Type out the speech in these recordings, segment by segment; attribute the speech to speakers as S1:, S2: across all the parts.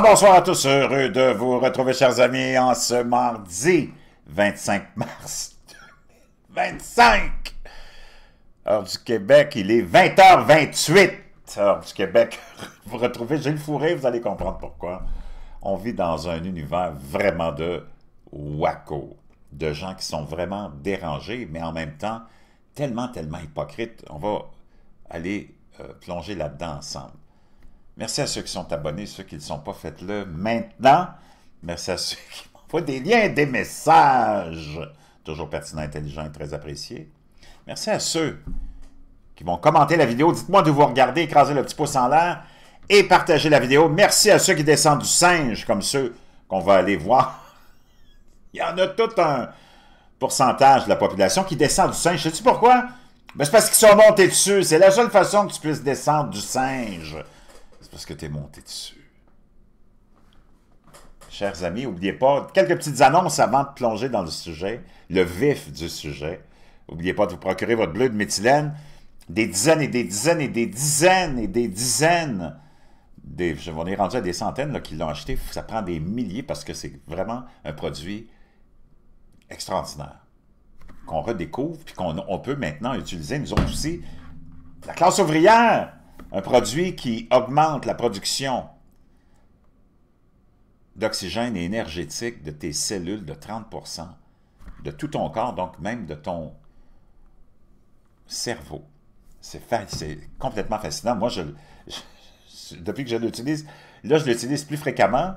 S1: Bonsoir à tous, heureux de vous retrouver, chers amis, en ce mardi 25 mars 2025. Heure du Québec, il est 20h28. Heure du Québec, vous retrouvez Gilles Fourré, vous allez comprendre pourquoi. On vit dans un univers vraiment de wacko, de gens qui sont vraiment dérangés, mais en même temps, tellement hypocrites. On va aller plonger là-dedans ensemble. Merci à ceux qui sont abonnés, ceux qui ne le sont pas, faites-le maintenant. Merci à ceux qui m'envoient des liens et des messages. Toujours pertinents, intelligents et très appréciés. Merci à ceux qui vont commenter la vidéo. Dites-moi de vous regarder, écraser le petit pouce en l'air et partager la vidéo. Merci à ceux qui descendent du singe, comme ceux qu'on va aller voir. Il y en a tout un pourcentage de la population qui descend du singe. Sais-tu pourquoi? Ben, c'est parce qu'ils sont montés dessus. C'est la seule façon que tu puisses descendre du singe. C'est parce que tu es monté dessus. Chers amis, n'oubliez pas, quelques petites annonces avant de plonger dans le sujet, le vif du sujet. N'oubliez pas de vous procurer votre bleu de méthylène. Des dizaines et des dizaines et des dizaines et des dizaines. On est rendu à des centaines là, qui l'ont acheté. Ça prend des milliers parce que c'est vraiment un produit extraordinaire. Qu'on redécouvre puis qu'on peut maintenant utiliser, nous autres aussi, la classe ouvrière. Un produit qui augmente la production d'oxygène et énergétique de tes cellules de 30%, de tout ton corps, donc même de ton cerveau. C'est complètement fascinant. Moi, depuis que je l'utilise, là, je l'utilise plus fréquemment.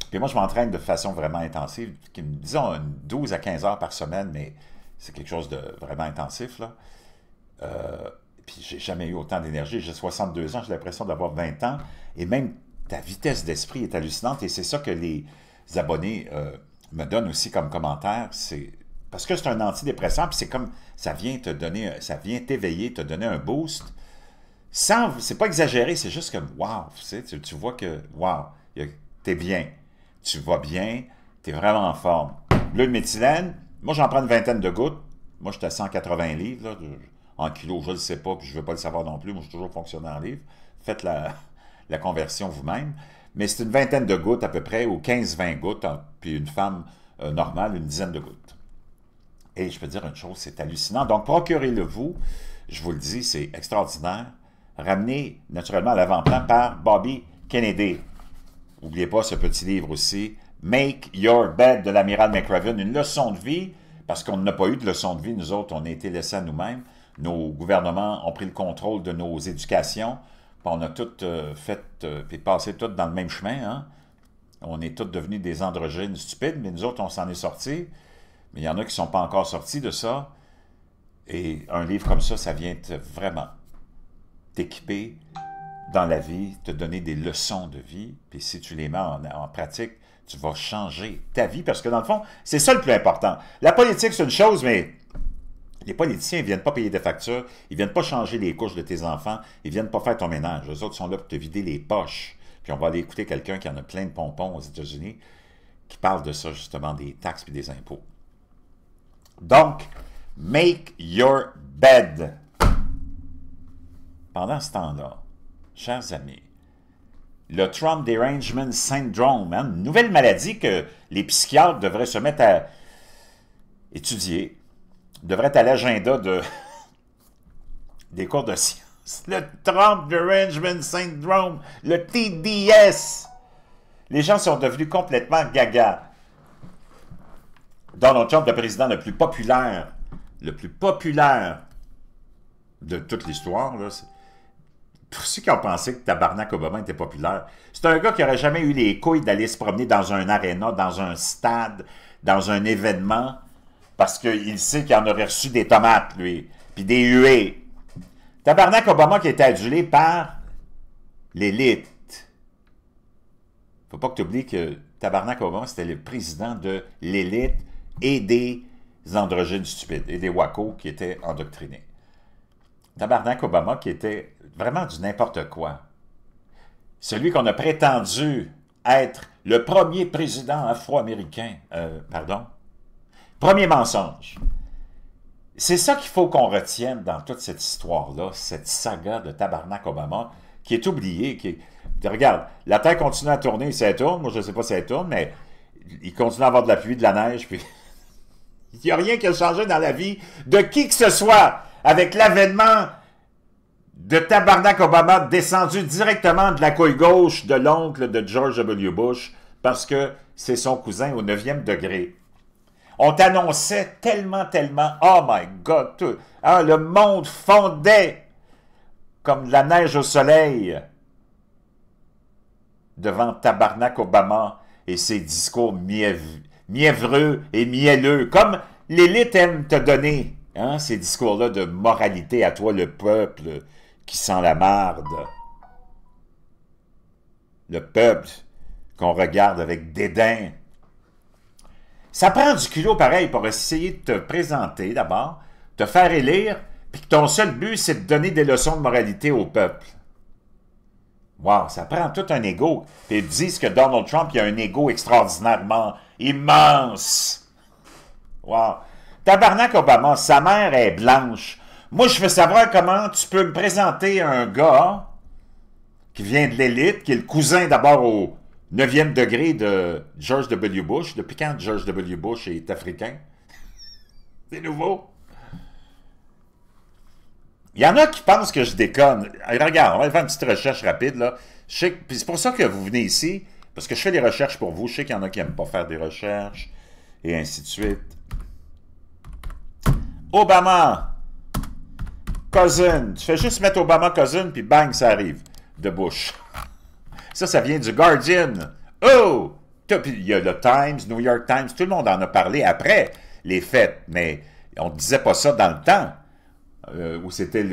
S1: Puis moi, je m'entraîne de façon vraiment intensive, disons 12 à 15 heures par semaine, mais c'est quelque chose de vraiment intensif, là. Puis j'ai jamais eu autant d'énergie. J'ai 62 ans, j'ai l'impression d'avoir 20 ans. Et même ta vitesse d'esprit est hallucinante. Et c'est ça que les abonnés me donnent aussi comme commentaire. C'est parce que c'est un antidépresseur, puis c'est comme ça vient te donner, ça vient t'éveiller, te donner un boost. C'est pas exagéré, c'est juste comme wow, tu vois que wow, t'es bien, tu vas bien, t'es vraiment en forme. Bleu de méthylène, moi j'en prends une vingtaine de gouttes. Moi j'étais à 180 livres, là, en kilos, je ne le sais pas, puis je ne veux pas le savoir non plus. Moi, je suis toujours fonctionné en livres. Faites la conversion vous-même. Mais c'est une vingtaine de gouttes à peu près, ou 15-20 gouttes, puis une femme normale, une dizaine de gouttes. Et je peux dire une chose, c'est hallucinant. Donc, procurez-le vous. Je vous le dis, c'est extraordinaire. Ramené naturellement à l'avant-plan par Bobby Kennedy. N'oubliez pas ce petit livre aussi, Make Your Bed de l'amiral McRaven, une leçon de vie, parce qu'on n'a pas eu de leçon de vie, nous autres, on a été laissés à nous-mêmes. Nos gouvernements ont pris le contrôle de nos éducations. On a toutes puis passé toutes dans le même chemin. Hein? On est tous devenus des androgynes stupides, mais nous autres, on s'en est sortis. Mais il y en a qui ne sont pas encore sortis de ça. Et un livre comme ça vient vraiment t'équiper dans la vie, te donner des leçons de vie. Puis si tu les mets en pratique, tu vas changer ta vie. Parce que dans le fond, c'est ça le plus important. La politique, c'est une chose, mais les politiciens ne viennent pas payer des factures, ils ne viennent pas changer les couches de tes enfants, ils ne viennent pas faire ton ménage. Eux autres sont là pour te vider les poches. Puis on va aller écouter quelqu'un qui en a plein de pompons aux États-Unis, qui parle de ça justement, des taxes et des impôts. Donc, make your bed. Pendant ce temps-là, chers amis, le Trump Derangement Syndrome, hein, une nouvelle maladie que les psychiatres devraient se mettre à étudier, devrait être à l'agenda des cours de sciences. Le Trump Derangement Syndrome, le TDS. Les gens sont devenus complètement gaga. Donald Trump, le président le plus populaire de toute l'histoire, pour ceux qui ont pensé que Tabarnak Obama était populaire, c'est un gars qui n'aurait jamais eu les couilles d'aller se promener dans un aréna, dans un stade, dans un événement, parce qu'il sait qu'il en aurait reçu des tomates, lui, puis des huées. Tabarnak Obama qui était adulé par l'élite. Faut pas que tu oublies que Tabarnak Obama, c'était le président de l'élite et des androgynes stupides, et des wacos qui étaient endoctrinés. Tabarnak Obama qui était vraiment du n'importe quoi. Celui qu'on a prétendu être le premier président afro-américain, premier mensonge. C'est ça qu'il faut qu'on retienne dans toute cette histoire-là, cette saga de Tabarnak Obama. qui est oublié. Regarde, la Terre continue à tourner, ça tourne. Moi, je ne sais pas si elle tourne, mais il continue à avoir de la pluie, de la neige, puis il n'y a rien qui a changé dans la vie de qui que ce soit avec l'avènement de Tabarnak Obama descendu directement de la couille gauche de l'oncle de George W. Bush parce que c'est son cousin au 9e degré. On t'annonçait tellement, oh my God, tout, hein, le monde fondait comme de la neige au soleil devant Tabarnak Obama et ses discours mièvreux et mielleux, comme l'élite aime te donner, hein, ces discours-là de moralité à toi, le peuple qui sent la marde. Le peuple qu'on regarde avec dédain. Ça prend du culot pareil pour essayer de te présenter d'abord, te faire élire, puis que ton seul but, c'est de donner des leçons de moralité au peuple. Wow, ça prend tout un ego. Puis ils disent que Donald Trump, il a un ego extraordinairement immense. Wow. Tabarnak Obama, sa mère est blanche. Moi, je veux savoir comment tu peux me présenter un gars qui vient de l'élite, qui est le cousin d'abord au 9e degré de George W. Bush. Depuis quand George W. Bush est africain? C'est nouveau. Il y en a qui pensent que je déconne. Regarde, on va faire une petite recherche rapide, là. C'est pour ça que vous venez ici, parce que je fais des recherches pour vous. Je sais qu'il y en a qui n'aiment pas faire des recherches, et ainsi de suite. Obama, cousin. Tu fais juste mettre Obama cousin, puis bang, ça arrive, de Bush. Ça vient du Guardian. Oh! Puis il y a le Times, New York Times, tout le monde en a parlé après les fêtes, mais on ne disait pas ça dans le temps. Où c'était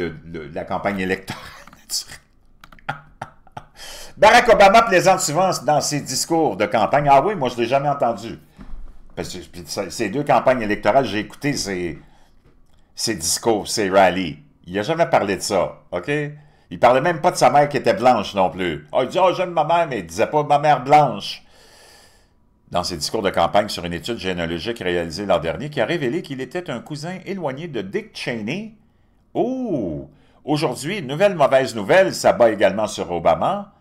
S1: la campagne électorale. Barack Obama plaisante souvent dans ses discours de campagne. Ah oui, moi je ne l'ai jamais entendu. Parce que ces deux campagnes électorales, j'ai écouté ses discours, ses rallyes. Il n'a jamais parlé de ça, OK? Il parlait même pas de sa mère qui était blanche non plus. Ah, il dit « Oh, j'aime ma mère », mais il ne disait pas « ma mère blanche ». Dans ses discours de campagne sur une étude généalogique réalisée l'an dernier, qui a révélé qu'il était un cousin éloigné de Dick Cheney. Oh! Aujourd'hui, une nouvelle mauvaise nouvelle s'abat également sur Obama.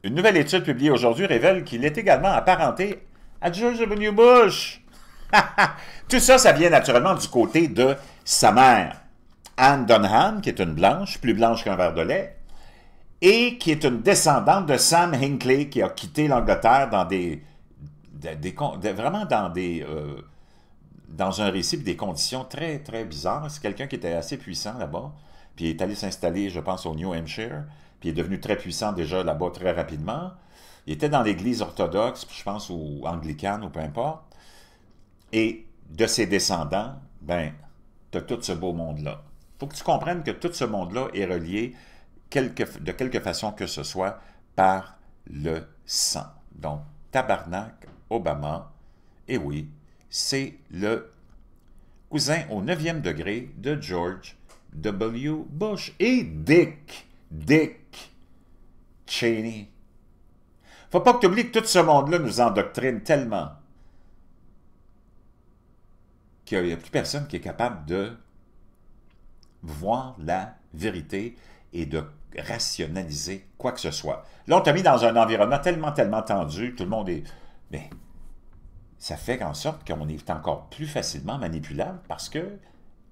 S1: Une nouvelle étude publiée aujourd'hui révèle qu'il est également apparenté à George W. Bush. Tout ça, ça vient naturellement du côté de sa mère, Anne Dunham, qui est une blanche, plus blanche qu'un verre de lait, et qui est une descendante de Sam Hinckley, qui a quitté l'Angleterre dans vraiment dans un récit et des conditions très, très bizarres. C'est quelqu'un qui était assez puissant là-bas, puis il est allé s'installer, je pense, au New Hampshire, puis il est devenu très puissant déjà là-bas très rapidement. Il était dans l'église orthodoxe, je pense, ou anglicane, ou peu importe. Et de ses descendants, ben, tu as tout ce beau monde-là. Il faut que tu comprennes que tout ce monde-là est relié de quelque façon que ce soit par le sang. Donc, Tabarnak Obama, et oui, c'est le cousin au 9e degré de George W. Bush et Dick Cheney. Faut pas que tu oublies que tout ce monde-là nous endoctrine tellement qu'il n'y a plus personne qui est capable de voir la vérité et de rationaliser quoi que ce soit. Là, on t'a mis dans un environnement tellement tendu, tout le monde est... Mais ça fait en sorte qu'on est encore plus facilement manipulable parce que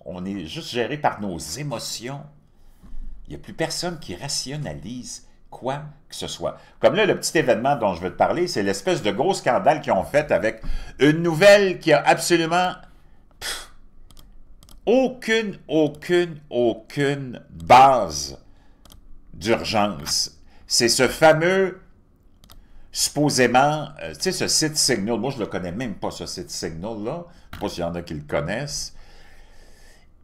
S1: on est juste géré par nos émotions. Il n'y a plus personne qui rationalise quoi que ce soit. Comme là, le petit événement dont je veux te parler, c'est l'espèce de gros scandale qu'ils ont fait avec une nouvelle qui a absolument aucune base d'urgence. C'est ce fameux, supposément, tu sais, ce site Signal, moi je ne le connais même pas, ce site Signal-là, je ne sais pas s'il y en a qui le connaissent.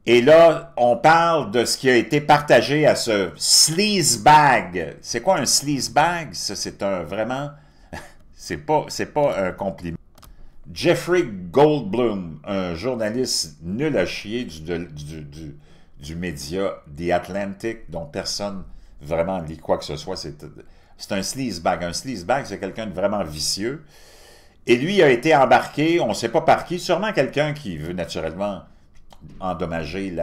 S1: Et là, on parle de ce qui a été partagé à ce sleazebag. C'est quoi un sleazebag? Ça, c'est un vraiment... c'est pas un compliment. Jeffrey Goldblum, un journaliste nul à chier du média The Atlantic, dont personne vraiment lit quoi que ce soit. C'est un sleazebag. Un sleazebag, c'est quelqu'un de vraiment vicieux. Et lui a été embarqué, on ne sait pas par qui, sûrement quelqu'un qui veut naturellement endommager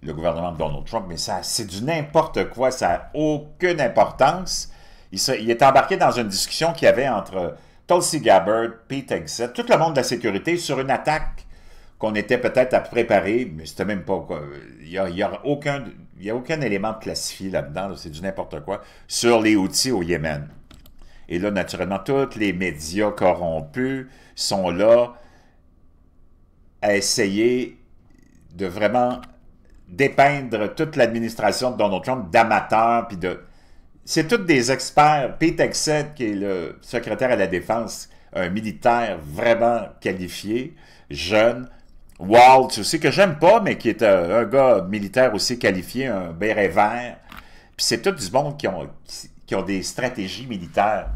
S1: le gouvernement de Donald Trump, mais c'est du n'importe quoi, ça n'a aucune importance. Il est embarqué dans une discussion qu'il y avait entre Tulsi Gabbard, Pete Hegseth, tout le monde de la sécurité sur une attaque qu'on était peut-être à préparer, mais c'était même pas quoi. Il y a aucun élément classifié là-dedans, là, c'est du n'importe quoi, sur les Houthis au Yémen. Et là, naturellement, tous les médias corrompus sont là à essayer de vraiment dépeindre toute l'administration de Donald Trump d'amateurs, puis de... C'est tous des experts. Pete Hegseth, qui est le secrétaire à la Défense, un militaire vraiment qualifié, jeune. Waltz aussi, que j'aime pas, mais qui est un gars militaire aussi qualifié, un béret vert. Puis c'est tout du monde qui ont des stratégies militaires.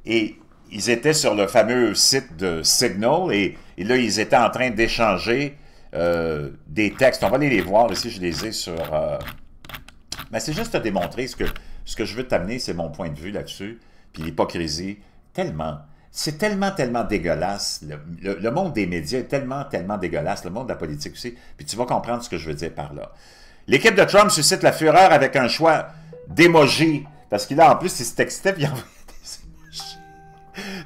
S1: Et ils étaient sur le fameux site de Signal, et là, ils étaient en train d'échanger des textes. On va aller les voir ici, je les ai sur... Mais c'est juste te démontrer ce que je veux t'amener, c'est mon point de vue là-dessus. Puis l'hypocrisie, tellement... C'est tellement dégueulasse. Le monde des médias est tellement dégueulasse. Le monde de la politique aussi. Puis tu vas comprendre ce que je veux dire par là. L'équipe de Trump suscite la fureur avec un choix d'émojis. Parce qu'il a en plus, il se textait puis il envoyait des émojis.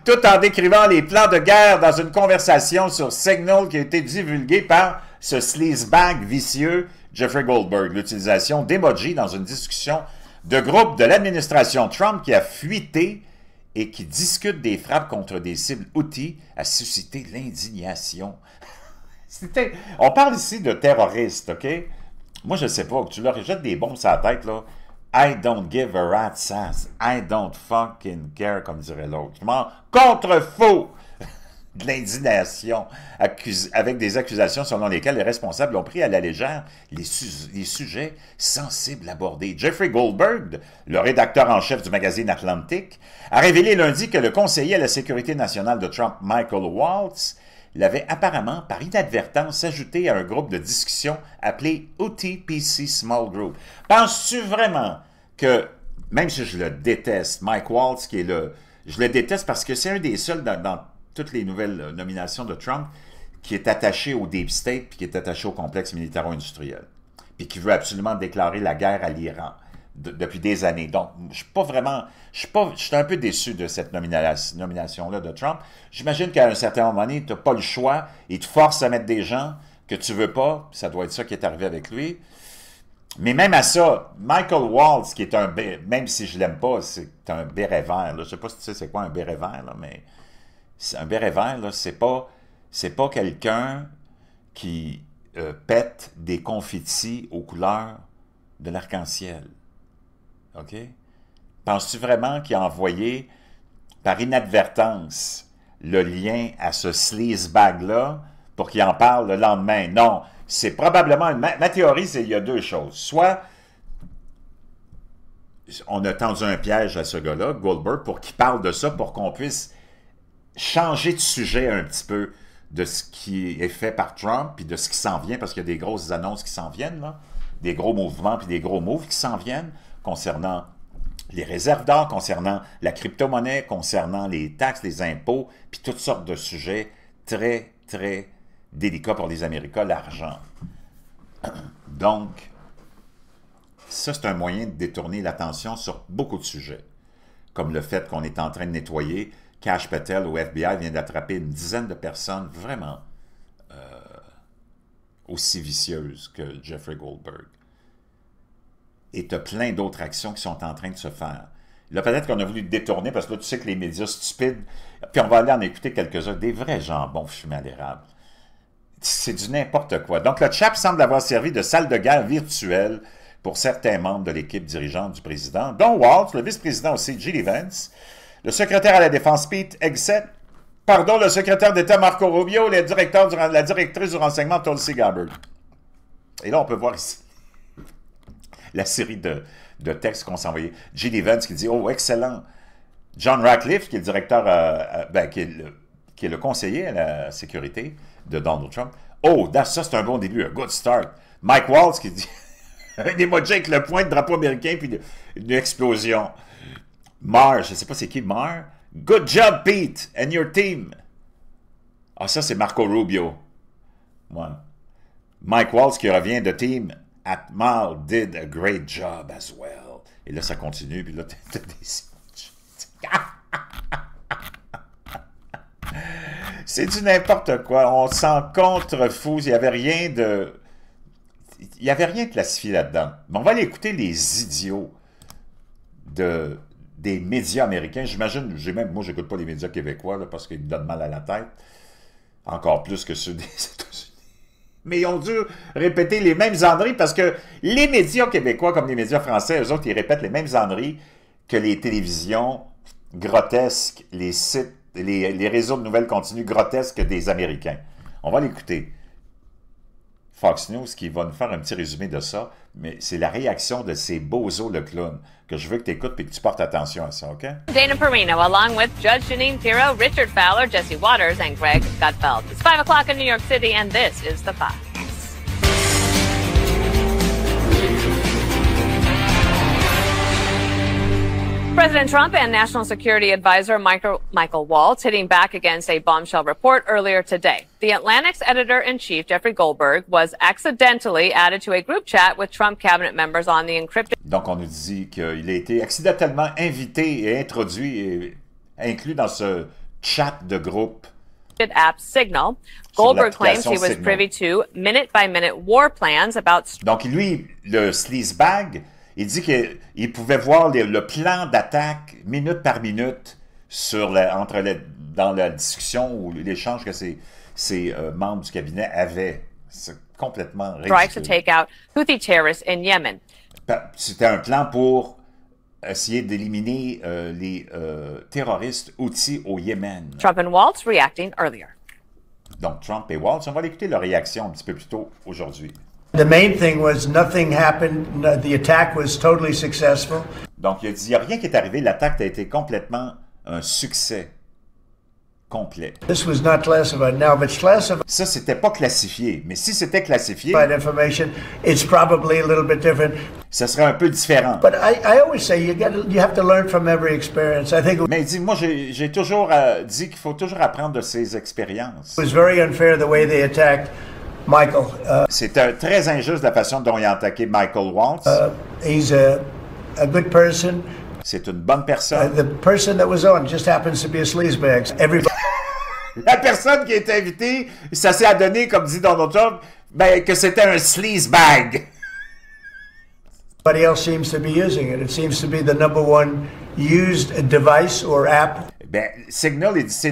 S1: Tout en décrivant les plans de guerre dans une conversation sur Signal qui a été divulguée par ce sleazebag vicieux Jeffrey Goldberg. L'utilisation d'émojis dans une discussion de groupe de l'administration Trump qui a fuité et qui discute des frappes contre des cibles Houthis a suscité l'indignation. On parle ici de terroristes, OK? Moi, je ne sais pas, tu leur jettes des bombes sur la tête, là. I don't give a rat's ass. I don't fucking care, comme dirait l'autre. Je m'en contrefous de l'indignation avec des accusations selon lesquelles les responsables ont pris à la légère les sujets sensibles abordés. Jeffrey Goldberg, le rédacteur en chef du magazine Atlantic, a révélé lundi que le conseiller à la sécurité nationale de Trump, Michael Waltz, l'avait apparemment, par inadvertance, ajouté à un groupe de discussion appelé OTPC Small Group. Penses-tu vraiment que, même si je le déteste, Mike Waltz, qui est je le déteste parce que c'est un des seuls dans toutes les nouvelles nominations de Trump, qui est attaché au Deep State, puis qui est attaché au complexe militaro-industriel, puis qui veut absolument déclarer la guerre à l'Iran depuis des années. Donc, je suis pas vraiment... Je suis un peu déçu de cette nomination-là de Trump. J'imagine qu'à un certain moment donné, tu n'as pas le choix, il te force à mettre des gens que tu veux pas, ça doit être ça qui est arrivé avec lui. Mais même à ça, Michael Waltz, qui est même si je l'aime pas, c'est un béret vert, là. Je sais pas si tu sais c'est quoi un béret vert, là, mais... Un béret vert, là, c'est pas quelqu'un qui pète des confettis aux couleurs de l'arc-en-ciel. OK? Penses-tu vraiment qu'il a envoyé, par inadvertance, le lien à ce sleazebag-là pour qu'il en parle le lendemain? Non, c'est probablement... Ma théorie, c'est qu'il y a deux choses. Soit on a tendu un piège à ce gars-là, Goldberg, pour qu'il parle de ça, pour qu'on puisse changer de sujet un petit peu de ce qui est fait par Trump, puis de ce qui s'en vient, parce qu'il y a des grosses annonces qui s'en viennent, là, des gros mouvements, puis des gros moves qui s'en viennent, concernant les réserves d'or, concernant la crypto-monnaie, concernant les taxes, les impôts, puis toutes sortes de sujets très, très délicats pour les Américains, l'argent. Donc, ça, c'est un moyen de détourner l'attention sur beaucoup de sujets, comme le fait qu'on est en train de nettoyer. Kash Patel au FBI vient d'attraper une dizaine de personnes vraiment aussi vicieuses que Jeffrey Goldberg. Et tu as plein d'autres actions qui sont en train de se faire. Là, peut-être qu'on a voulu détourner, parce que là, tu sais que les médias stupides, puis on va aller en écouter quelques-uns, des vrais jambons fumés à l'érable. C'est du n'importe quoi. Donc, le chat semble avoir servi de salle de guerre virtuelle pour certains membres de l'équipe dirigeante du président, dont Waltz, le vice-président aussi, J.D. Vance, le secrétaire à la Défense, Pete Hegseth, le secrétaire d'État, Marco Rubio, la directrice du renseignement, Tulsi Gabbard. Et là, on peut voir ici la série de textes qu'on s'est envoyés. J.D. Vance qui dit « Oh, excellent! » John Ratcliffe, qui est le directeur, qui est le conseiller à la sécurité de Donald Trump. « Oh, ça, c'est un bon début, a good start. » Mike Waltz qui dit un emoji avec le point de drapeau américain, puis une explosion. Marr, je ne sais pas c'est qui Marr. Good job, Pete, and your team. Ah, ça, c'est Marco Rubio. Ouais. Mike Waltz qui revient de Team Atmal did a great job as well. Et là, ça continue, puis là, t'as des... C'est du n'importe quoi. On s'en contrefou. Il n'y avait rien de... Il n'y avait rien de classifié là-dedans. Mais on va aller écouter les idiots des médias américains. J'imagine, moi, je n'écoute pas les médias québécois là, parce qu'ils me donnent mal à la tête. Encore plus que ceux des États-Unis. Mais ils ont dû répéter les mêmes âneries parce que les médias québécois, comme les médias français, eux autres, ils répètent les mêmes âneries que les télévisions grotesques, les sites, les réseaux de nouvelles continues grotesques des Américains. On va l'écouter. Fox News qui va nous faire un petit résumé de ça, mais c'est la réaction de ces bozos le clown que je veux que tu écoutes et que tu portes attention à ça, OK?
S2: Dana Perino, along with Judge Janine Pirro, Richard Fowler, Jesse Waters, and Greg Gutfeld. It's 5 o'clock in New York City, and this is The Fox. President Trump and National Security Advisor Michael Waltz hitting back against a bombshell report earlier today. The Atlantic's editor-in-chief, Jeffrey Goldberg, was accidentally added to a group chat with Trump cabinet members on the encrypted...
S1: Donc, on nous dit qu'il a été accidentellement invité et introduit et inclus dans ce chat de groupe.
S2: app Signal. Goldberg claims he was privy to minute-by-minute war plans about...
S1: Donc, lui, le sleazebag... Il dit qu'il pouvait voir le plan d'attaque minute par minute dans la discussion ou l'échange que ses membres du cabinet avaient. C'est complètement ridicule.
S2: To take out Houthi terrorists in Yemen.
S1: C'était un plan pour essayer d'éliminer les terroristes Houthis au Yémen.
S2: Trump and Waltz reacting earlier.
S1: Donc Trump et Waltz, on va écouter leur réaction un petit peu plus tôt aujourd'hui.
S3: The main thing was nothing happened. The attack was totally successful.
S1: Donc, il a dit, il n'y a rien qui est arrivé. L'attaque a été complètement un succès complet.
S3: This was not classified. Now, if it's classified,
S1: ça, c'était pas classifié. Mais si c'était classifié,
S3: information, it's probably a little bit different.
S1: Ça serait un peu différent.
S3: But I always say you have to learn from every experience. I think.
S1: Mais il dit, moi, j'ai toujours dit qu'il faut toujours apprendre de ses expériences.
S3: It was very unfair the way they attacked Michael.
S1: C'était très injuste la façon dont ils ont attaqué Michael Waltz.
S3: He's a good person.
S1: C'est une bonne personne.
S3: The person that was on just happens to be a sleazebag. Everybody.
S1: La personne qui est invitée, ça s'est adonné, comme dit Donald Trump, ben, que c'était un sleazebag.
S3: Everybody else seems to be using it. It seems to be the number one used device or app.
S1: Ben, Signal, il dit,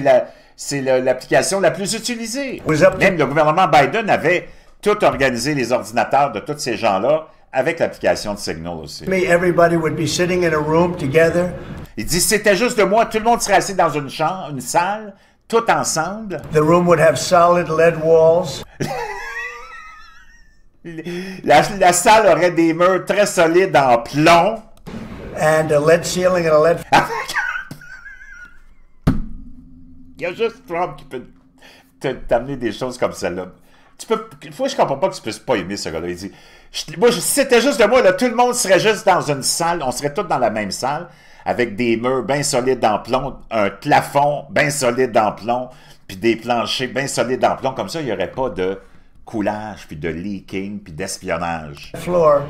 S1: c'est l'application la plus utilisée.
S3: Même
S1: le gouvernement Biden avait tout organisé les ordinateurs de tous ces gens-là avec l'application de Signal aussi.
S3: Everybody would be sitting in a room together.
S1: Il dit, c'était juste de moi, tout le monde serait assis dans une chambre, une salle, tout ensemble.
S3: The room would have solid lead walls.
S1: La salle aurait des murs très solides en plomb.
S3: And a lead ceiling and a lead...
S1: Il y a juste Trump qui peut t'amener des choses comme celle-là. Moi, je comprends pas que tu puisses pas aimer ce gars-là. Il dit, si c'était juste de moi, là, tout le monde serait juste dans une salle, on serait tous dans la même salle, avec des murs bien solides en plomb, un plafond bien solide en plomb, puis des planchers bien solides en plomb. Comme ça, il n'y aurait pas de coulage, puis de leaking, puis d'espionnage.
S3: Floor,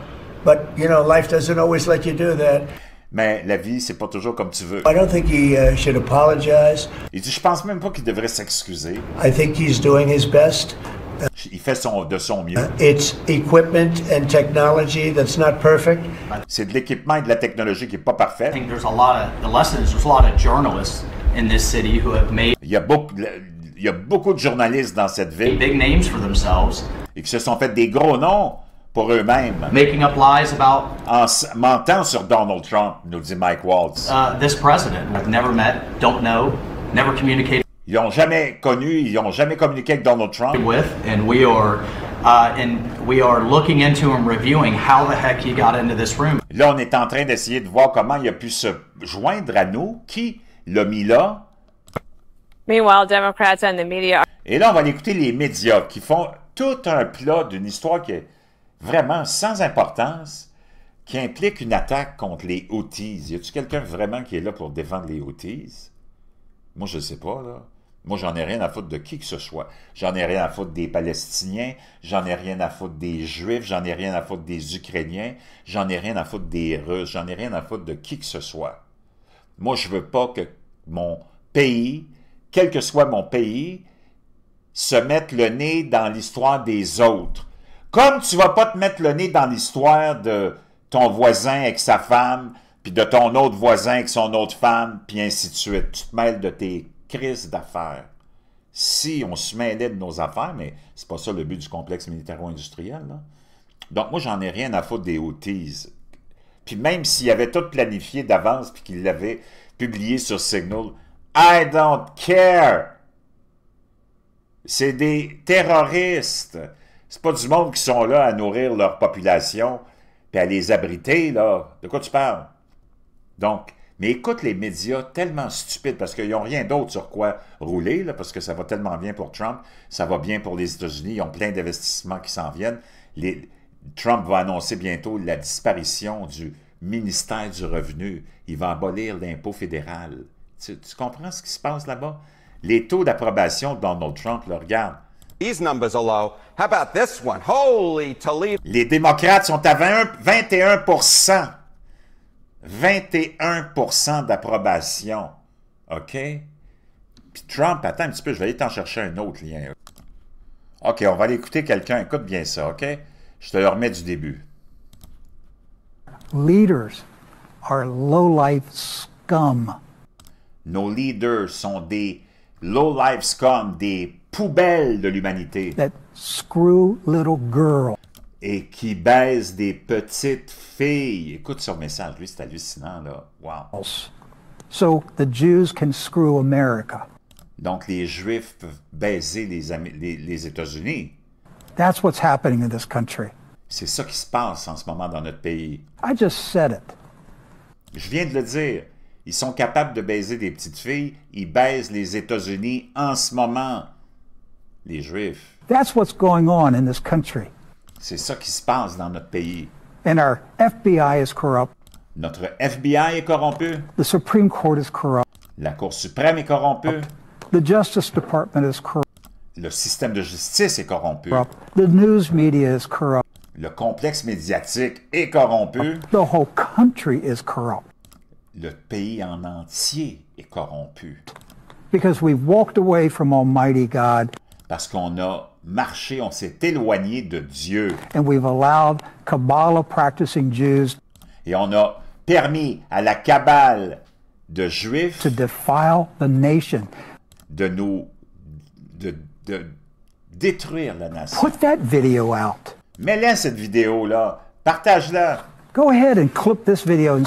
S3: but, you know, life doesn't always let you do that.
S1: Mais la vie, c'est pas toujours comme tu veux.
S3: I don't think he should apologize.
S1: Il dit, je pense même pas qu'il devrait s'excuser.
S3: I think he's doing his best.
S1: Il fait de son mieux.
S3: It's equipment and technology that's not perfect.
S1: C'est de l'équipement et de la technologie qui est pas parfaite.
S4: I think there's a lot of journalists in this city who have made
S1: il y a beaucoup de journalistes dans cette ville.
S4: Big names for themselves.
S1: Et qui se sont fait des gros noms pour eux-mêmes.
S4: Making up lies about...
S1: En mentant sur Donald Trump, nous dit Mike Waltz.
S4: This president, we've never met, don't know, never communicated.
S1: Ils n'ont jamais connu, ils n'ont jamais communiqué avec Donald Trump.
S4: With, and we are looking into and reviewing how the heck he got into this room.
S1: Là, on est en train d'essayer de voir comment il a pu se joindre à nous, qui l'a mis là.
S2: Meanwhile, Democrats and the media are...
S1: Et là, on va aller écouter les médias qui font tout un plat d'une histoire qui est vraiment sans importance, qui implique une attaque contre les Houthis. Y a-t-il quelqu'un vraiment qui est là pour défendre les Houthis? Moi, je ne sais pas, là. Moi, j'en ai rien à foutre de qui que ce soit. J'en ai rien à foutre des Palestiniens, j'en ai rien à foutre des Juifs, j'en ai rien à foutre des Ukrainiens, j'en ai rien à foutre des Russes, j'en ai rien à foutre de qui que ce soit. Moi, je veux pas que mon pays, quel que soit mon pays, se mette le nez dans l'histoire des autres. Comme tu vas pas te mettre le nez dans l'histoire de ton voisin avec sa femme, puis de ton autre voisin avec son autre femme, puis ainsi de suite. Tu te mêles de tes crises d'affaires. Si on se mêlait de nos affaires, mais c'est pas ça le but du complexe militaro-industriel, là. Donc, moi, j'en ai rien à foutre des Houthis. Puis même s'il avait tout planifié d'avance, puis qu'il l'avait publié sur Signal, I don't care! C'est des terroristes. C'est pas du monde qui sont là à nourrir leur population, puis à les abriter, là. De quoi tu parles? Donc, mais écoute les médias tellement stupides, parce qu'ils n'ont rien d'autre sur quoi rouler, là, parce que ça va tellement bien pour Trump, ça va bien pour les États-Unis, ils ont plein d'investissements qui s'en viennent. Trump va annoncer bientôt la disparition du ministère du Revenu. Il va abolir l'impôt fédéral. Tu comprends ce qui se passe là-bas? Les taux d'approbation de Donald Trump, là, regarde.
S5: These numbers are low. How about this one? Holy Toledo.
S1: Les démocrates sont à 21%. 21% d'approbation. OK? Puis Trump, attends un petit peu, je vais aller t'en chercher un autre lien. OK, on va aller écouter quelqu'un. Écoute bien ça, OK? Je te le remets du début.
S6: Leaders are low-life scum.
S1: Nos leaders sont des low-life scum, des poubelles de l'humanité.
S6: That screw little girl.
S1: Et qui baisent des petites filles. Écoute son message, lui, c'est hallucinant, là. Wow.
S6: So the Jews can screw America.
S1: Donc, les Juifs peuvent baiser les États-Unis.
S6: That's what's happening in this country.
S1: C'est ça qui se passe en ce moment dans notre pays.
S6: I just said it.
S1: Je viens de le dire. Ils sont capables de baiser des petites filles. Ils baisent les États-Unis en ce moment. Les Juifs.
S6: That's what's going on in this country.
S1: C'est ça qui se passe dans notre pays.
S6: And our FBI is corrupt.
S1: Notre FBI est corrompu.
S6: The Supreme Court is corrupt.
S1: La Cour suprême est corrompue.
S6: The Justice Department is corrupt.
S1: Le système de justice est corrompu.
S6: The news media is corrupt.
S1: Le complexe médiatique est corrompu.
S6: The whole country is corrupt.
S1: Le pays en entier est corrompu.
S6: Because we've walked away from Almighty God.
S1: Parce qu'on a marché, on s'est éloigné de Dieu.
S6: And we've allowed Kabbalah practicing Jews
S1: Et on a permis à la cabale de Juifs
S6: to defile the nation.
S1: de détruire la nation.
S6: Put that video out.
S1: Mets-la cette vidéo-là, partage-la
S6: Go ahead and clip this video and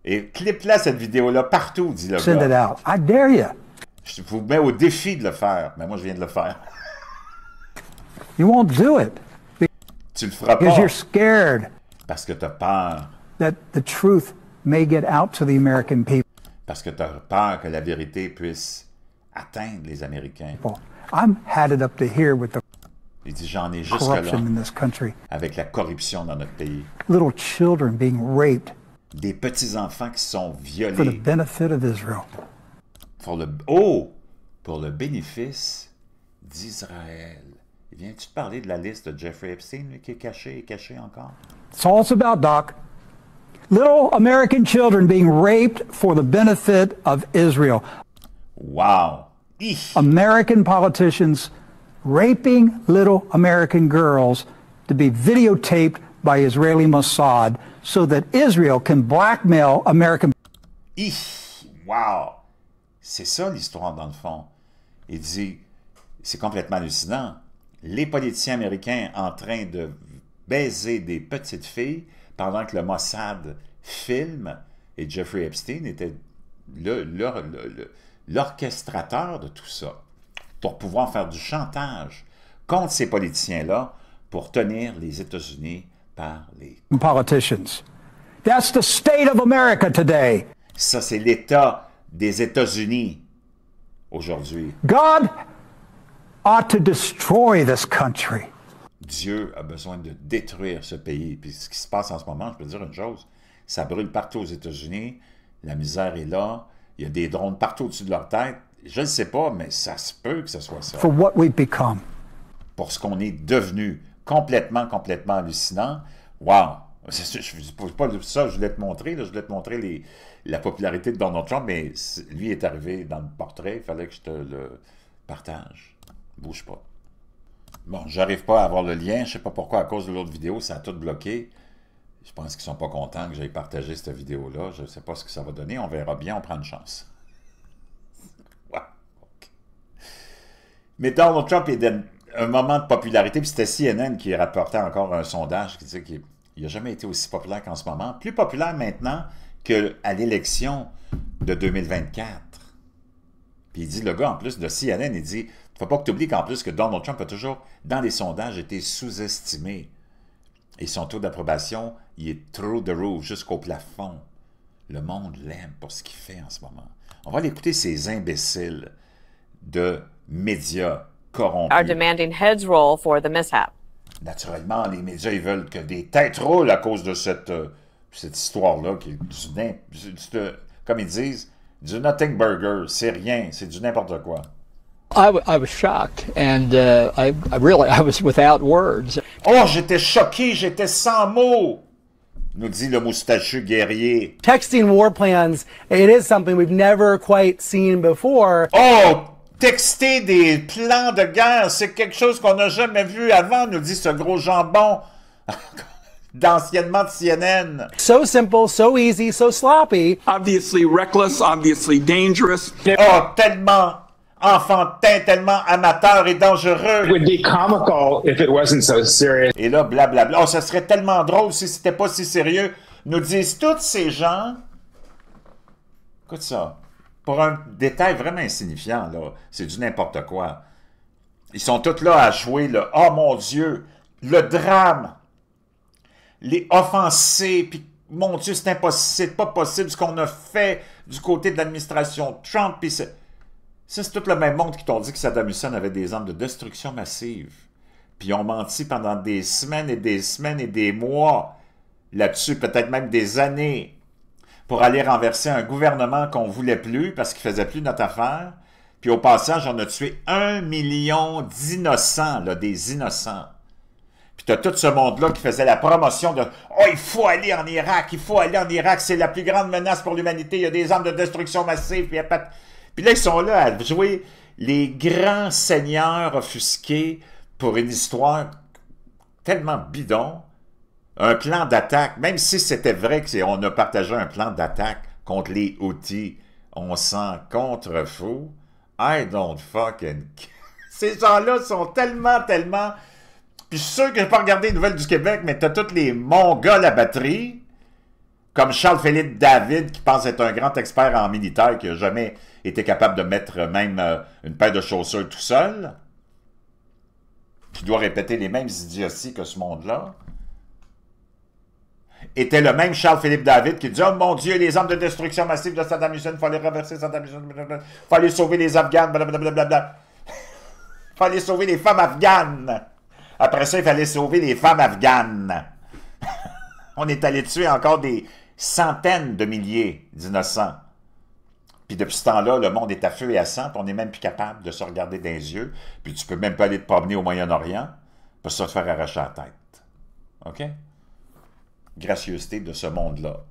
S1: et clip-la cette vidéo-là partout, dit le
S6: send it
S1: gars.
S6: out. I dare you.
S1: Je vous mets au défi de le faire, mais moi je viens de le faire.
S6: You won't do it
S1: Tu le feras
S6: because
S1: pas
S6: you're scared
S1: parce que tu as peur.
S6: that the truth may get out to the American people.
S1: Parce que tu as peur que la vérité puisse atteindre les Américains.
S6: I'm had it up to here with the
S1: Il dit, j'en ai jusque-là
S6: corruption in this country.
S1: avec la corruption dans notre pays.
S6: Little children being raped
S1: Des petits-enfants qui sont
S6: for the
S1: violés
S6: benefit of Israel.
S1: pour le bénéfice d'Israël. Viens-tu te parler de la liste de Jeffrey Epstein, lui, qui est caché encore?
S6: That's all it's about, Doc. Little American children being raped for the benefit of Israel.
S1: Wow!
S6: American politicians raping little American girls to be videotaped by Israeli Mossad so that Israel can blackmail American.
S1: Wow! C'est ça l'histoire, dans le fond. Il dit, c'est complètement hallucinant. Les politiciens américains en train de baiser des petites filles pendant que le Mossad filme, et Jeffrey Epstein était l'orchestrateur de tout ça, pour pouvoir faire du chantage contre ces politiciens-là pour tenir les États-Unis par les...
S6: Politicians. That's the state of America today.
S1: Ça, c'est l'État des États-Unis aujourd'hui.
S6: God ought to destroy this country.
S1: Dieu a besoin de détruire ce pays. Puis ce qui se passe en ce moment, je peux dire une chose, ça brûle partout aux États-Unis, la misère est là, il y a des drones partout au-dessus de leur tête. je ne sais pas, mais ça se peut que ce soit ça.
S6: For what we've become.
S1: Pour ce qu'on est devenu. Complètement hallucinant. Wow! Je ne dis pas ça, je voulais te montrer. Là, je voulais te montrer la popularité de Donald Trump, mais lui est arrivé dans le portrait. Il fallait que je te le partage. Bouge pas. Bon, j'arrive pas à avoir le lien. Je ne sais pas pourquoi, à cause de l'autre vidéo, ça a tout bloqué. Je pense qu'ils sont pas contents que j'aille partager cette vidéo-là. Je ne sais pas ce que ça va donner. On verra bien. On prend une chance. Wow. Okay. Mais Donald Trump est un moment de popularité, puis c'était CNN qui rapportait encore un sondage qui disait qu'il n'a jamais été aussi populaire qu'en ce moment. Plus populaire maintenant qu'à l'élection de 2024. Puis il dit, le gars, en plus de CNN, il dit, il ne faut pas que tu oublies qu'en plus que Donald Trump a toujours, dans les sondages, été sous-estimé. Et son taux d'approbation, il est through the roof, jusqu'au plafond. Le monde l'aime pour ce qu'il fait en ce moment. On va aller écouter ces imbéciles de médias corrompus.
S2: Are demanding heads roll for the mishap.
S1: Naturellement, les médias, ils veulent que des têtes roulent à cause de cette histoire-là, qui est comme ils disent, du nothing burger, c'est rien, c'est du n'importe quoi.
S7: I was shocked, and I was without words.
S1: Oh, j'étais choqué, j'étais sans mots, nous dit le moustachu guerrier.
S8: Texting war plans, it is something we've never quite seen before.
S1: Oh! Texter des plans de guerre, c'est quelque chose qu'on n'a jamais vu avant, nous dit ce gros jambon d'anciennement de CNN.
S8: So simple, so easy, so sloppy.
S9: Obviously reckless, obviously dangerous.
S1: Oh, tellement enfantin, tellement amateur et dangereux.
S10: It would be comical if it wasn't so serious.
S1: Et là, blablabla. Oh, ça serait tellement drôle si c'était pas si sérieux, nous disent tous ces gens. Écoute ça. Pour un détail vraiment insignifiant, là, c'est du n'importe quoi. Ils sont tous là à jouer le « Oh mon Dieu! » Le drame! Les offensés, puis mon Dieu, c'est impossible, c'est pas possible ce qu'on a fait du côté de l'administration Trump, puis ça, c'est tout le même monde qui t'ont dit que Saddam Hussein avait des armes de destruction massive. Puis ils ont menti pendant des semaines et des mois là-dessus, peut-être même des années, pour aller renverser un gouvernement qu'on ne voulait plus parce qu'il ne faisait plus notre affaire. Puis au passage, on a tué 1 million d'innocents, des innocents. Puis tu as tout ce monde-là qui faisait la promotion de « Oh, il faut aller en Irak, c'est la plus grande menace pour l'humanité, il y a des armes de destruction massive. » Puis là, ils sont là à jouer les grands seigneurs offusqués pour une histoire tellement bidon. Un plan d'attaque, même si c'était vrai qu'on a partagé un plan d'attaque contre les Houthis, on s'en contrefout. I don't fucking... Ces gens-là sont tellement... Puis je suis sûr que je n'ai pas regardé les nouvelles du Québec, mais tu as tous les Mongols à batterie, comme Charles-Philippe David, qui pense être un grand expert en militaire, qui n'a jamais été capable de mettre même une paire de chaussures tout seul, qui doit répéter les mêmes idioties que ce monde-là. Était le même Charles-Philippe David qui dit « Oh mon Dieu, les armes de destruction massive de Saddam Hussein, il fallait reverser Saddam Hussein, il fallait sauver les Afghans, blablabla. Il fallait sauver les femmes afghanes. Après ça, il fallait sauver les femmes afghanes. On est allé tuer encore des centaines de milliers d'innocents. Puis depuis ce temps-là, le monde est à feu et à sang, puis on n'est même plus capable de se regarder dans les yeux, puis tu peux même pas aller te promener au Moyen-Orient pour se faire arracher la tête. OK? Gracieuseté de ce monde-là.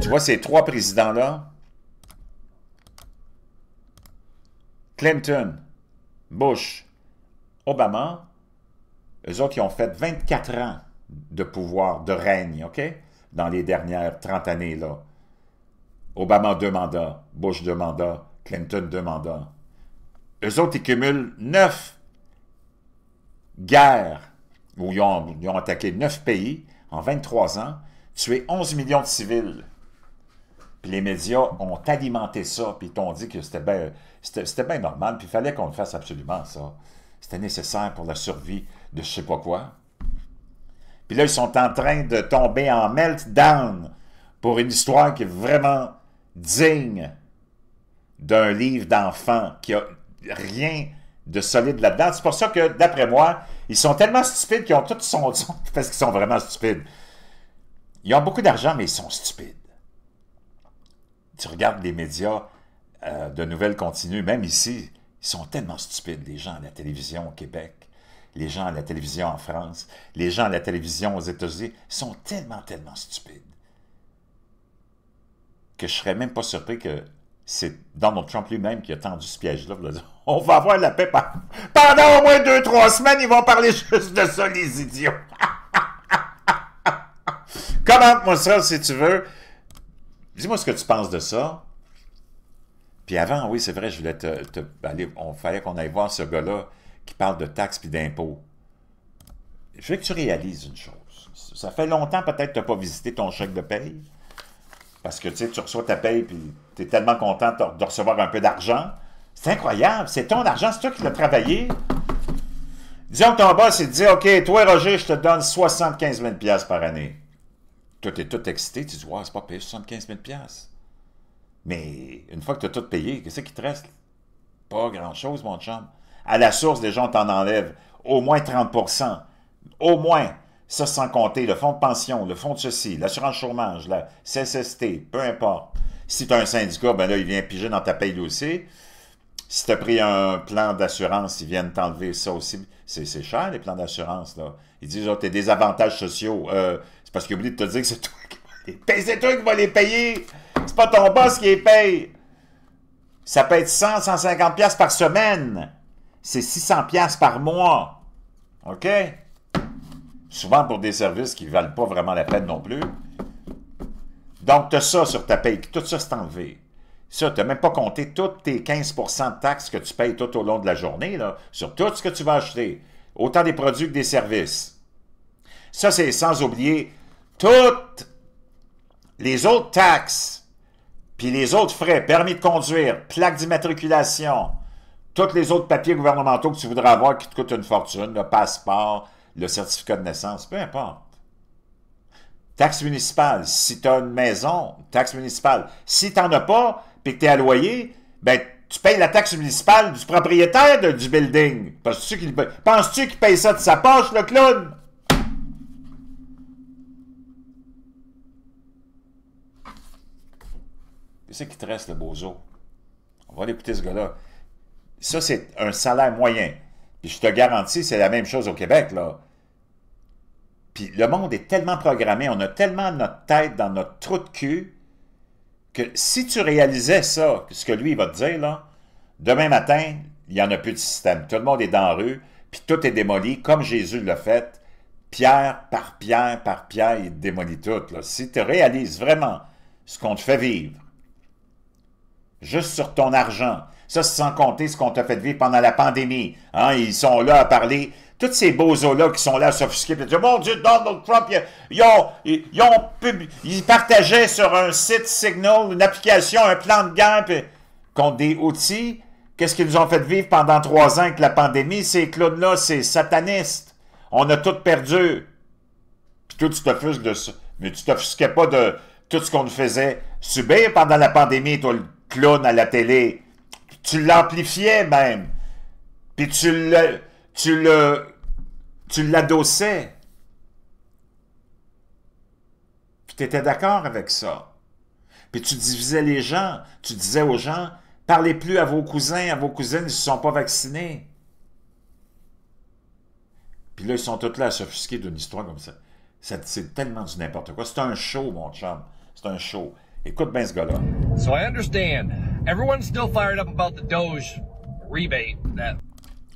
S1: Tu vois, ces trois présidents-là, Clinton, Bush, Obama, eux autres, ils ont fait 24 ans de pouvoir, de règne, OK? Dans les dernières 30 années-là. Obama 2 mandats, Bush 2 mandats, Clinton 2 mandats. Eux autres, ils cumulent 9 guerres où ils ont attaqué 9 pays en 23 ans, tué 11 millions de civils. Puis les médias ont alimenté ça, puis ils t'ont dit que c'était bien normal, puis il fallait qu'on le fasse absolument, ça. C'était nécessaire pour la survie de je sais pas quoi. Puis là, ils sont en train de tomber en meltdown pour une histoire qui est vraiment digne d'un livre d'enfant, qui a rien de solide là-dedans. C'est pour ça que, d'après moi, ils sont tellement stupides qu'ils ont tout son... parce qu'ils sont vraiment stupides. Ils ont beaucoup d'argent, mais ils sont stupides. tu regardes les médias de nouvelles continues, même ici, ils sont tellement stupides, les gens à la télévision au Québec, les gens à la télévision en France, les gens à la télévision aux États-Unis, sont tellement stupides que je ne serais même pas surpris que c'est Donald Trump lui-même qui a tendu ce piège-là. On va avoir la paix pendant au moins 2-3 semaines, ils vont parler juste de ça, les idiots. Commente-moi ça si tu veux. Dis-moi ce que tu penses de ça. Puis avant, oui, c'est vrai, je voulais fallait qu'on aille voir ce gars-là qui parle de taxes puis d'impôts. Je veux que tu réalises une chose. Ça fait longtemps peut-être que tu n'as pas visité ton chèque de paye. Parce que tu reçois ta paye puis tu es tellement content de recevoir un peu d'argent. C'est incroyable. C'est ton argent, c'est toi qui l'as travaillé. Disons que ton boss, il te dit, OK, toi, Roger, je te donne 75 000 $ par année. Toi, tu es tout excité. Tu dis, ouais, c'est pas payé 75 000 $. Mais une fois que tu as tout payé, qu'est-ce qui te reste? Pas grand-chose, mon chum. À la source, les gens t'en enlèvent au moins 30 %. Au moins. Ça, sans compter le fonds de pension, le fonds de ceci, l'assurance chômage, la CSST, peu importe. Si tu as un syndicat, ben là, il vient piger dans ta paye aussi. Si tu as pris un plan d'assurance, ils viennent t'enlever ça aussi. C'est cher, les plans d'assurance, là. Ils disent, oh, tu as des avantages sociaux. C'est parce qu'ils oublient de te dire que c'est toi qui vas les payer. C'est toi qui vas les payer. C'est pas ton boss qui les paye. Ça peut être 100, 150 $ par semaine. C'est 600 $ par mois. OK? Souvent pour des services qui ne valent pas vraiment la peine non plus. Donc, tu as ça sur ta paye. Tout ça, c'est enlevé. Ça, tu n'as même pas compté toutes tes 15 % de taxes que tu payes tout au long de la journée, là, sur tout ce que tu vas acheter. Autant des produits que des services. Ça, c'est sans oublier toutes les autres taxes, puis les autres frais, permis de conduire, plaque d'immatriculation, tous les autres papiers gouvernementaux que tu voudrais avoir qui te coûtent une fortune, le passeport, le certificat de naissance, peu importe. Taxe municipale, si tu as une maison, taxe municipale. Si tu n'en as pas, puis que tu es à loyer, ben, tu payes la taxe municipale du propriétaire du building. Penses-tu qu'il paye ça de sa poche, le clown? Qu'est-ce qui te reste, le bozo? On va aller écouter ce gars-là. Ça, c'est un salaire moyen. Puis je te garantis, c'est la même chose au Québec, là. Puis le monde est tellement programmé, on a tellement notre tête dans notre trou de cul, que si tu réalisais ça, ce que lui, il va te dire, là, demain matin, il n'y en a plus de système. Tout le monde est dans la rue, puis tout est démoli, comme Jésus l'a fait, pierre par pierre par pierre, il démolit tout. Là. Si tu réalises vraiment ce qu'on te fait vivre, juste sur ton argent, ça, c'est sans compter ce qu'on t'a fait vivre pendant la pandémie. Hein? Ils sont là à parler. Tous ces bozos-là qui sont là à s'offusquer. Ils disent, mon Dieu, Donald Trump, ils partageaient sur un site Signal, une application, un plan de guerre contre des outils. Qu'est-ce qu'ils nous ont fait vivre pendant 3 ans avec la pandémie? Ces clowns-là, c'est sataniste. On a tout perdu. Puis toi, tu t'offusques de ça. Mais tu t'offusquais pas de tout ce qu'on nous faisait subir pendant la pandémie, toi, le clown à la télé. Tu l'amplifiais même. Puis tu l'adossais. Puis tu étais d'accord avec ça. Puis tu divisais les gens. Tu disais aux gens, parlez plus à vos cousins, à vos cousines, ils ne se sont pas vaccinés. Puis là, ils sont tous là à s'offusquer d'une histoire comme ça. C'est tellement du n'importe quoi. C'est un show, mon chum. C'est un show. Écoute bien ce gars-là.
S11: So I understand. Everyone's still fired up about the Doge rebate.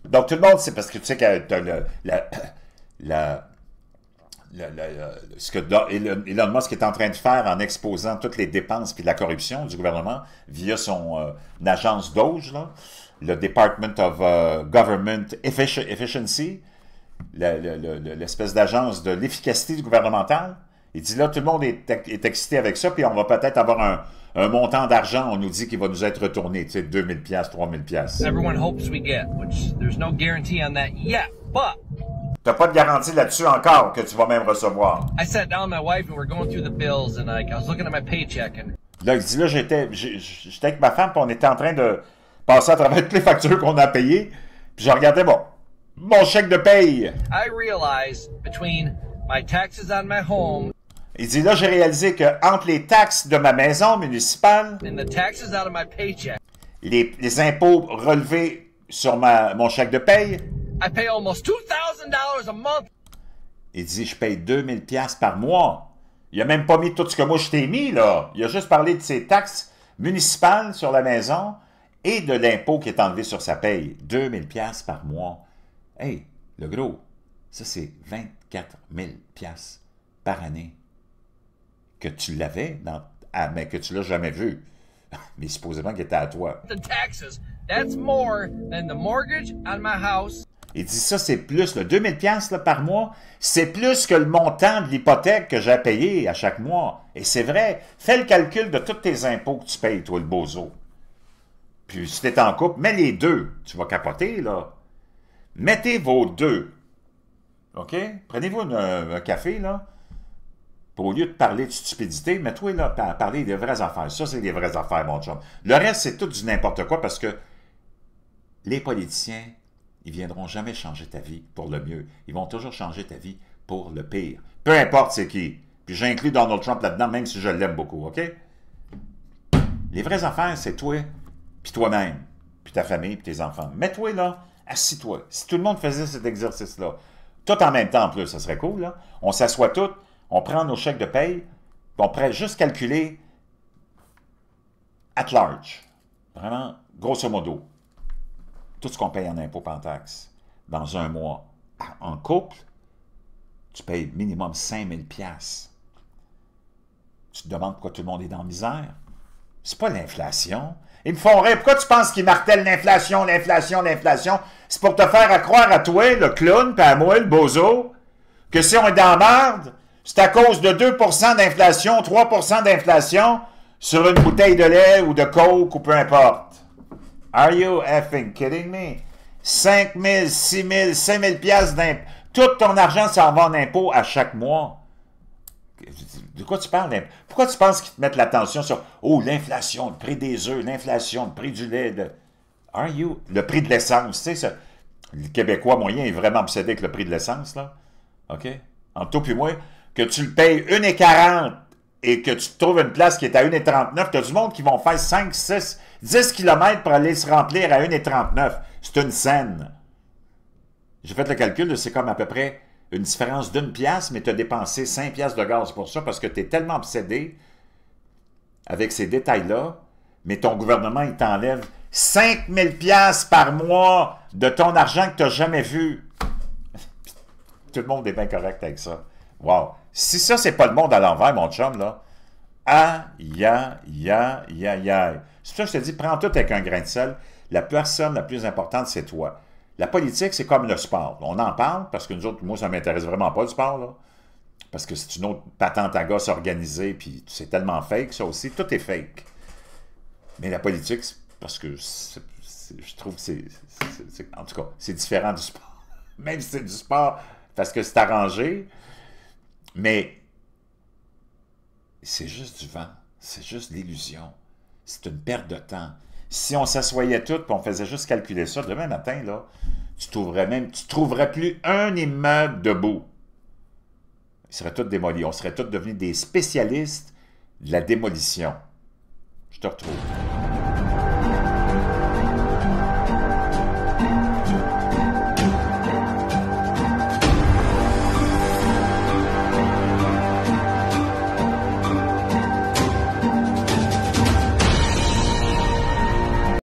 S1: Donc tout le monde, c'est parce que tu sais que ce que Elon Musk est en train de faire en exposant toutes les dépenses puis la corruption du gouvernement via son agence Doge, là, le Department of Government Efficiency, l'espèce d'agence de l'efficacité gouvernementale. Il dit là, tout le monde est excité avec ça, puis on va peut-être avoir un montant d'argent, on nous dit qu'il va nous être retourné, tu sais, 2 000 $, 3 000 $.
S11: Everyone hopes we get, which there's no guarantee on that yet, but...
S1: T'as pas de garantie là-dessus encore que tu vas même recevoir.
S11: I sat down with my wife and we're going through the bills and I was looking at my paycheck and...
S1: Là, il dit là, j'étais avec ma femme, puis on était en train de passer à travers toutes les factures qu'on a payées, puis je regardais mon chèque de paye.
S11: I realized between my taxes on my home...
S1: Il dit, là, j'ai réalisé que entre les taxes de ma maison municipale,
S11: and the taxes out of my paycheck,
S1: les impôts relevés sur mon chèque de paye,
S11: I pay almost $2,000 a month.
S1: il dit, je paye 2000 pièces par mois. Il a même pas mis tout ce que moi je t'ai mis, là. Il a juste parlé de ses taxes municipales sur la maison et de l'impôt qui est enlevé sur sa paye. 2000 pièces par mois. Hey, le gros, ça c'est 24 000 pièces par année. Que tu l'avais, mais que tu l'as jamais vu. Mais supposément qu'il était à toi.
S11: The taxes, that's more than the mortgage on my house.
S1: Il dit ça, c'est plus, le 2000 pièces par mois, c'est plus que le montant de l'hypothèque que j'ai à payer à chaque mois. Et c'est vrai, fais le calcul de tous tes impôts que tu payes, toi, le bozo. Puis si t'es en couple, mets les deux. Tu vas capoter, là. Mettez vos deux. OK? Prenez-vous un café, là. Puis au lieu de parler de stupidité, mets-toi là à parler des vraies affaires. Ça, c'est des vraies affaires, mon chum. Le reste, c'est tout du n'importe quoi parce que les politiciens, ils viendront jamais changer ta vie pour le mieux. Ils vont toujours changer ta vie pour le pire. Peu importe c'est qui. Puis j'inclus Donald Trump là-dedans, même si je l'aime beaucoup, OK? Les vraies affaires, c'est toi, puis toi-même, puis ta famille, puis tes enfants. Mets-toi là, assis-toi. Si tout le monde faisait cet exercice-là, tout en même temps en plus, ça serait cool, là. On s'assoit tous, on prend nos chèques de paye, puis on pourrait juste calculer at large. Vraiment, grosso modo. Tout ce qu'on paye en impôts et en taxes dans un mois. En couple, tu payes minimum 5000 $. Tu te demandes pourquoi tout le monde est dans la misère. C'est pas l'inflation. Ils me font rire. Pourquoi tu penses qu'ils martèlent l'inflation, l'inflation, l'inflation? C'est pour te faire croire à toi, le clown, puis à moi, le bozo, que si on est dans la merde, c'est à cause de 2% d'inflation, 3% d'inflation sur une bouteille de lait ou de coke ou peu importe. Are you effing kidding me? 5 000, 6 000, 5 000 $ d'impôts. Tout ton argent s'en va en impôts à chaque mois. De quoi tu parles? Pourquoi tu penses qu'ils te mettent l'attention sur « Oh, l'inflation, le prix des œufs, l'inflation, le prix du lait. » Are you? Le prix de l'essence, tu sais, le Québécois moyen est vraiment obsédé avec le prix de l'essence, là. OK? Entre toi et moi, que tu le payes 1,40 et que tu te trouves une place qui est à 1,39, tu as du monde qui vont faire 5, 6, 10 km pour aller se remplir à 1,39. C'est une scène. J'ai fait le calcul, c'est comme à peu près une différence d'1 pièce, mais tu as dépensé 5 pièces de gaz pour ça parce que tu es tellement obsédé avec ces détails-là, mais ton gouvernement, il t'enlève 5 000 $ par mois de ton argent que tu n'as jamais vu. Tout le monde est bien correct avec ça. Wow! Si ça, c'est pas le monde à l'envers, mon chum, là, aïe, aïe, aïe, aïe, aïe. C'est pour ça que je te dis, prends tout avec un grain de sel. La personne la plus importante, c'est toi. La politique, c'est comme le sport. On en parle, parce que nous autres, moi, ça ne m'intéresse vraiment pas, le sport, là. Parce que c'est une autre patente à gosse organisée, puis c'est tellement fake, ça aussi. Tout est fake. Mais la politique, parce que je trouve que en tout cas, c'est différent du sport. Même si c'est du sport, parce que c'est arrangé. Mais c'est juste du vent. C'est juste l'illusion. C'est une perte de temps. Si on s'assoyait tous et on faisait juste calculer ça, demain matin, là, tu trouverais plus un immeuble debout. Ils seraient tous démolis. On serait tous devenus des spécialistes de la démolition. Je te retrouve.